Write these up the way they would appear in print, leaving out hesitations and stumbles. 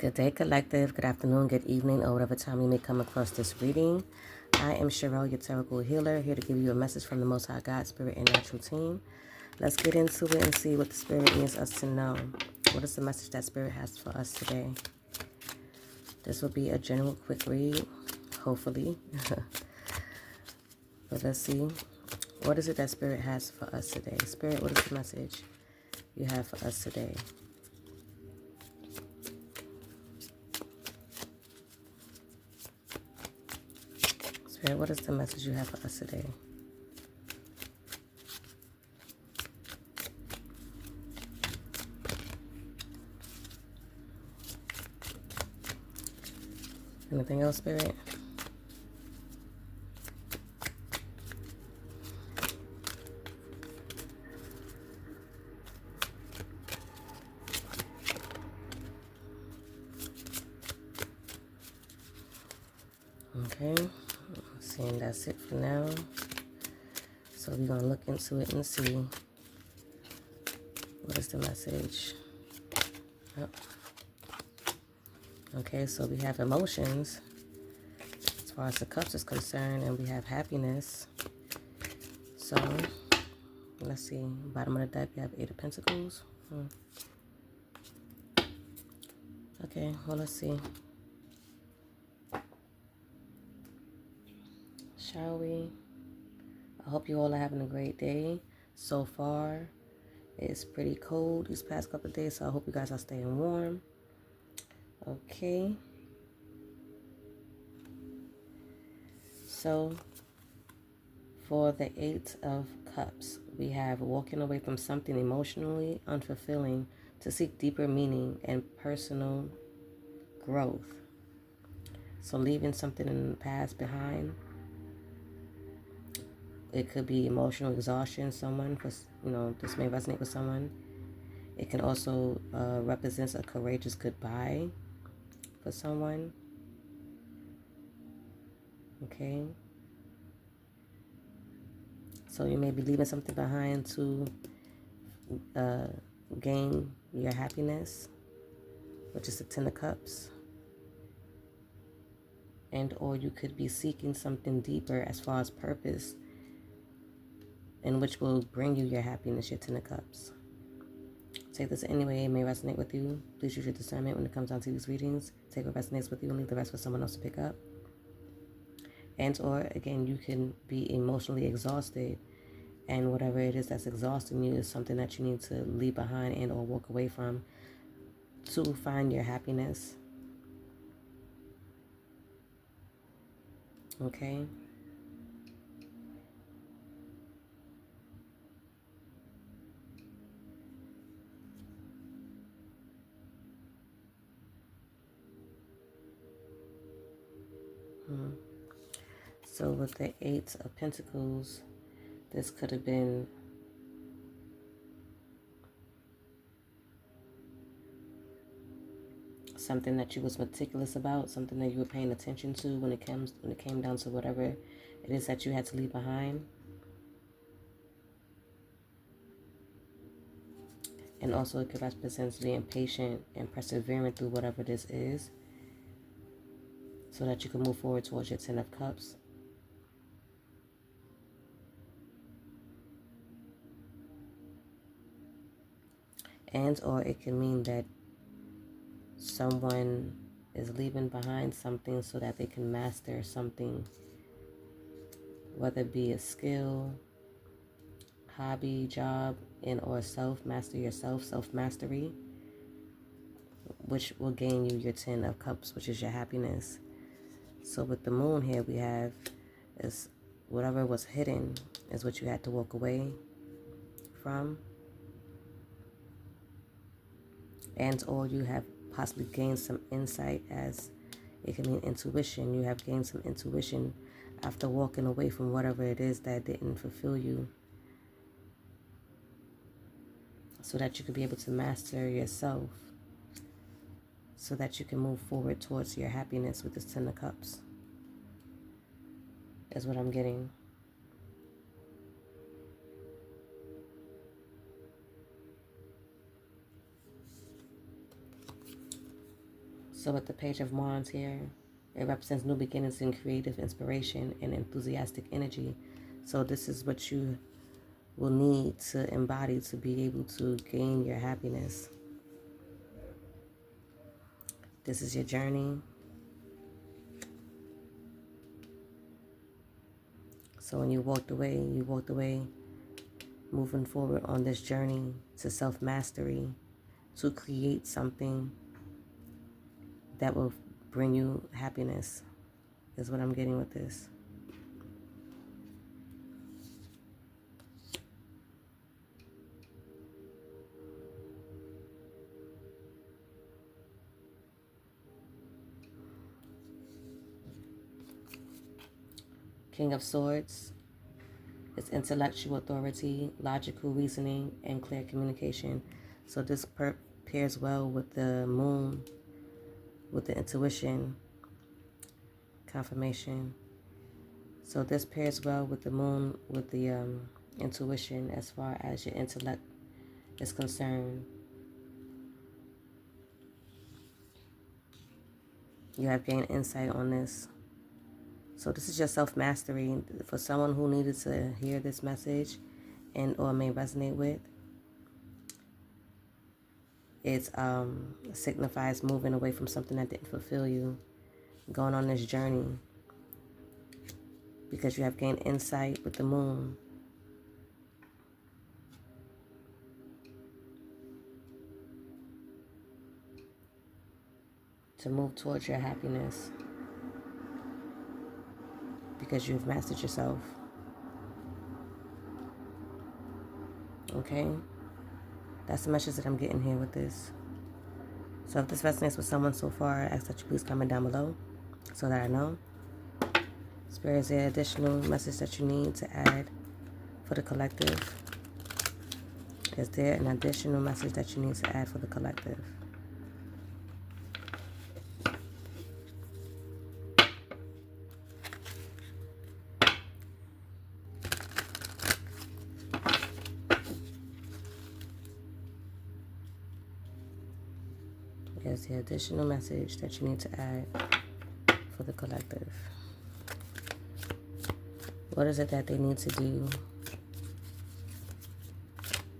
Good day, collective. Good afternoon, good evening, or whatever time you may come across this reading. I am Sherelle, your tarot healer, here to give you a message from the Most High God, Spirit, and Natural Team. Let's get into it and see what the Spirit needs us to know. What is the message that Spirit has for us today? This will be a general quick read, hopefully. But let's see. What is it that Spirit has for us today? Spirit, what is the message you have for us today? Spirit, what is the message you have for us today? Anything else, Spirit? Okay, seeing that's it for now. So we're going to look into it and see what is the message. Oh. Okay, so we have emotions as far as the cups is concerned, and we have happiness. So let's see, bottom of the deck we have 8 of Pentacles. Okay, well, let's see. Shall we? I hope you all are having a great day so far. It's pretty cold these past couple of days, so I hope you guys are staying warm. Okay. So for the 8 of Cups, we have walking away from something emotionally unfulfilling to seek deeper meaning and personal growth. So leaving something in the past behind. It could be emotional exhaustion, someone, because, this may resonate with someone. It can also represent a courageous goodbye for someone. Okay. So you may be leaving something behind to gain your happiness, which is the 10 of Cups. And or you could be seeking something deeper as far as purpose, and which will bring you your happiness, your 10 of Cups. Take this anyway, it may resonate with you. Please use your discernment when it comes down to these readings. Take what resonates with you and leave the rest for someone else to pick up. And or, again, you can be emotionally exhausted, and whatever it is that's exhausting you is something that you need to leave behind and or walk away from to find your happiness. Okay? So with the 8 of Pentacles, this could have been something that you was meticulous about, something that you were paying attention to when it came down to whatever it is that you had to leave behind. And also it could represent being patient and persevering through whatever this is, so that you can move forward towards your 10 of Cups. And or it can mean that someone is leaving behind something so that they can master something, whether it be a skill, hobby, job, and or master yourself, self-mastery, which will gain you your 10 of Cups, which is your happiness. So with the moon here, we have is whatever was hidden is what you had to walk away from. And or you have possibly gained some insight, as it can mean intuition. You have gained some intuition after walking away from whatever it is that didn't fulfill you, so that you could be able to master yourself, so that you can move forward towards your happiness with this 10 of Cups, is what I'm getting. So with the Page of Wands here, it represents new beginnings and creative inspiration and enthusiastic energy. So this is what you will need to embody to be able to gain your happiness. This is your journey. So when you walked away moving forward on this journey to self-mastery, to create something that will bring you happiness, is what I'm getting with this. King of Swords is intellectual authority, logical reasoning, and clear communication. So this pairs well with the moon, with the intuition, confirmation. So this pairs well with the moon, with the intuition as far as your intellect is concerned. You have gained insight on this. So this is your self-mastery. For someone who needed to hear this message and or may resonate with, it signifies moving away from something that didn't fulfill you, going on this journey, because you have gained insight with the moon. To move towards your happiness, because you've mastered yourself. Okay? That's the message that I'm getting here with this. So if this resonates with someone so far, I ask that you please comment down below so that I know. Spirit, is there additional message that you need to add for the collective? Is there an additional message that you need to add for the collective? Is there additional message that you need to add for the collective? What is it that they need to do?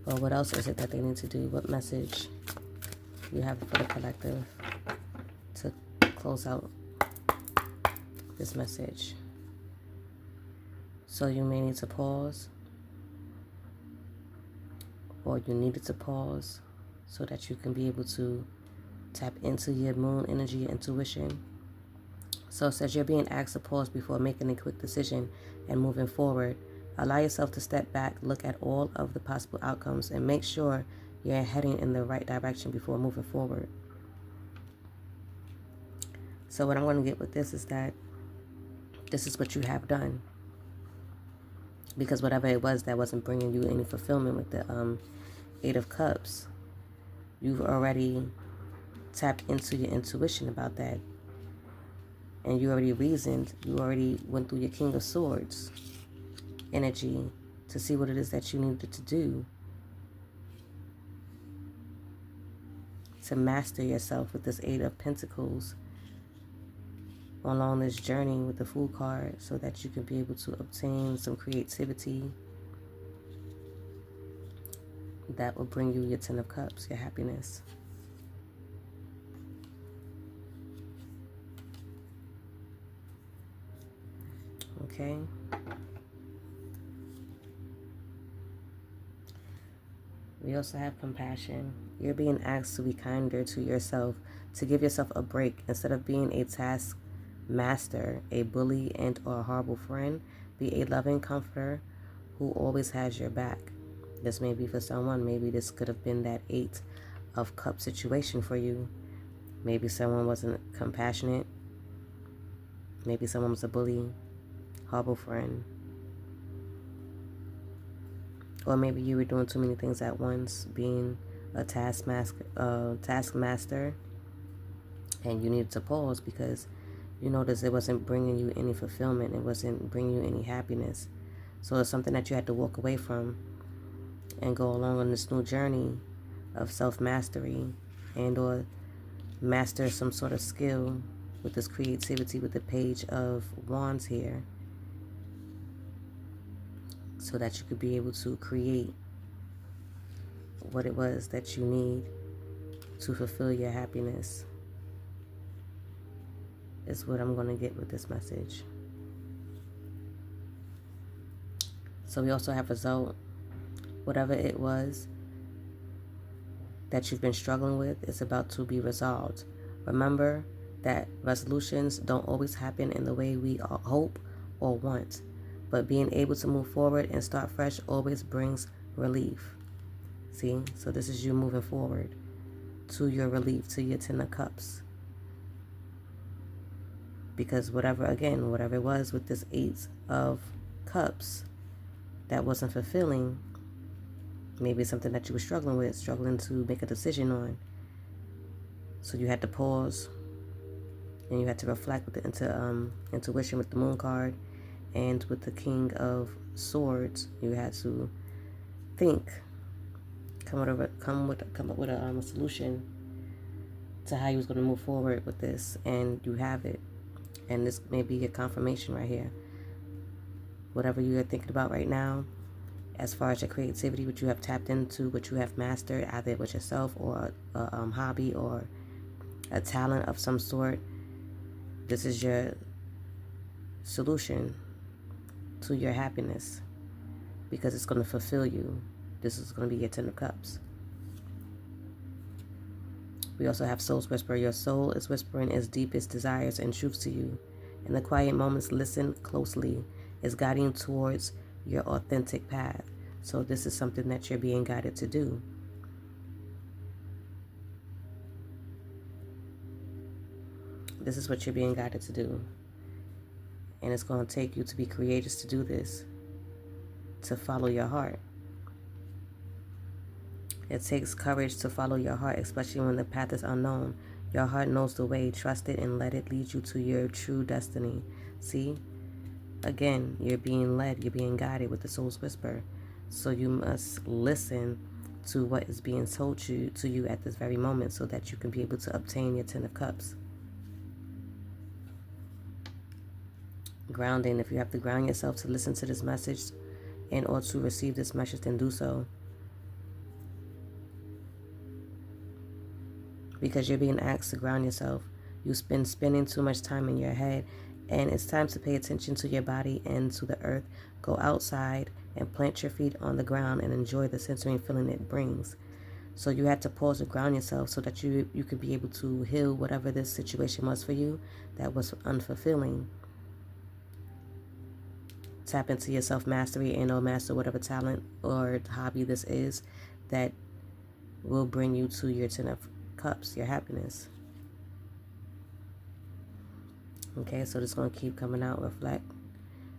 Or what else is it that they need to do? What message you have for the collective to close out this message? So you may need to pause, or you needed to pause so that you can be able to tap into your moon energy, your intuition. So it says you're being asked to pause before making a quick decision and moving forward. Allow yourself to step back, look at all of the possible outcomes, and make sure you're heading in the right direction before moving forward. So what I'm going to get with this is that this is what you have done. Because whatever it was that wasn't bringing you any fulfillment with the Eight of Cups, you've already tapped into your intuition about that. And you already reasoned, you already went through your King of Swords energy to see what it is that you needed to do to master yourself with this Eight of Pentacles along this journey with the Fool card, so that you can be able to obtain some creativity that will bring you your Ten of Cups, your happiness. Okay? We also have compassion. You're being asked to be kinder to yourself, to give yourself a break. Instead of being a task master, a bully, and or a horrible friend, be a loving comforter who always has your back. This may be for someone. Maybe this could have been that Eight of Cups situation for you. Maybe someone wasn't compassionate. Maybe someone was a bully, horrible friend. Or maybe you were doing too many things at once, being a taskmaster, and you needed to pause because you noticed it wasn't bringing you any fulfillment. It wasn't bringing you any happiness. So it's something that you had to walk away from and go along on this new journey of self-mastery and or master some sort of skill with this creativity with the Page of Wands here, so that you could be able to create what it was that you need to fulfill your happiness, is what I'm going to get with this message. So we also have result. Whatever it was that you've been struggling with is about to be resolved. Remember that resolutions don't always happen in the way we hope or want, but being able to move forward and start fresh always brings relief. See? So this is you moving forward to your relief, to your Ten of Cups. Because whatever it was with this Eight of Cups that wasn't fulfilling, maybe something that you were struggling to make a decision on. So you had to pause and you had to reflect with the intuition with the Moon card, and with the King of Swords, you had to think, come up with a solution to how you was going to move forward with this, and you have it. And this may be a confirmation right here. Whatever you are thinking about right now, as far as your creativity, what you have tapped into, what you have mastered, either with yourself or a hobby or a talent of some sort, this is your solution to your happiness, because it's going to fulfill you. This is going to be your Ten of Cups. We also have Soul's Whisper. Your soul is whispering its deepest desires and truths to you. In the quiet moments, listen closely. It's guiding you towards your authentic path. So this is something that you're being guided to do. This is what you're being guided to do. And it's going to take you to be courageous to do this, to follow your heart. It takes courage to follow your heart, especially when the path is unknown. Your heart knows the way. Trust it and let it lead you to your true destiny. See? Again, you're being led, you're being guided with the Soul's Whisper. So you must listen to what is being told to you at this very moment, so that you can be able to obtain your Ten of Cups. Grounding. If you have to ground yourself to listen to this message and or to receive this message, then do so. Because you're being asked to ground yourself. You've been spending too much time in your head, and it's time to pay attention to your body and to the earth. Go outside and plant your feet on the ground and enjoy the sensory feeling it brings. So you had to pause to ground yourself so that you could be able to heal whatever this situation was for you that was unfulfilling. Tap into your self-mastery and or master whatever talent or hobby this is that will bring you to your Ten of Cups, your happiness. Okay, so this is going to keep coming out. Reflect,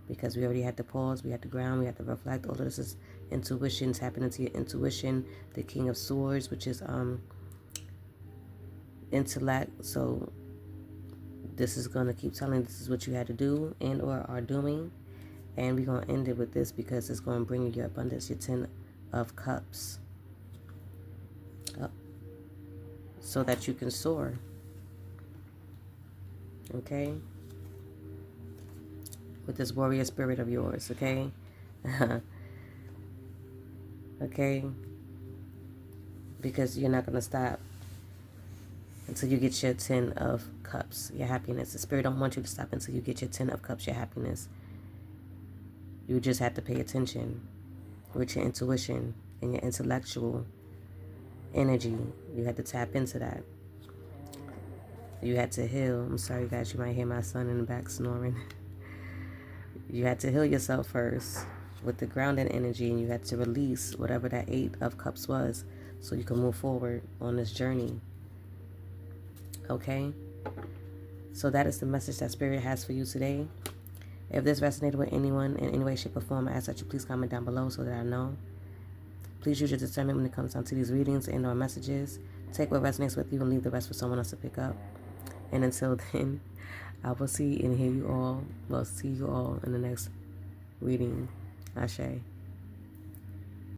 because we already had to pause, we had to ground, we had to reflect. All of this is intuition, tapping into your intuition. The King of Swords, which is intellect. So this is going to keep telling this is what you had to do and or are doing. And we're going to end it with this, because it's going to bring you your abundance, your Ten of Cups. So that you can soar. Okay? With this warrior spirit of yours, okay? Okay? Because you're not going to stop until you get your Ten of Cups, your happiness. The spirit don't want you to stop until you get your Ten of Cups, your happiness. You just have to pay attention with your intuition and your intellectual energy. You had to tap into that. You had to heal. I'm sorry, guys. You might hear my son in the back snoring. You had to heal yourself first with the grounding energy, and you had to release whatever that Eight of Cups was, so you can move forward on this journey. Okay? So that is the message that Spirit has for you today. If this resonated with anyone in any way, shape, or form, I ask that you please comment down below so that I know. Please use your discernment when it comes down to these readings and or messages. Take what resonates with you and leave the rest for someone else to pick up. And until then, I will see and hear you all. Well, see you all in the next reading. Ashe.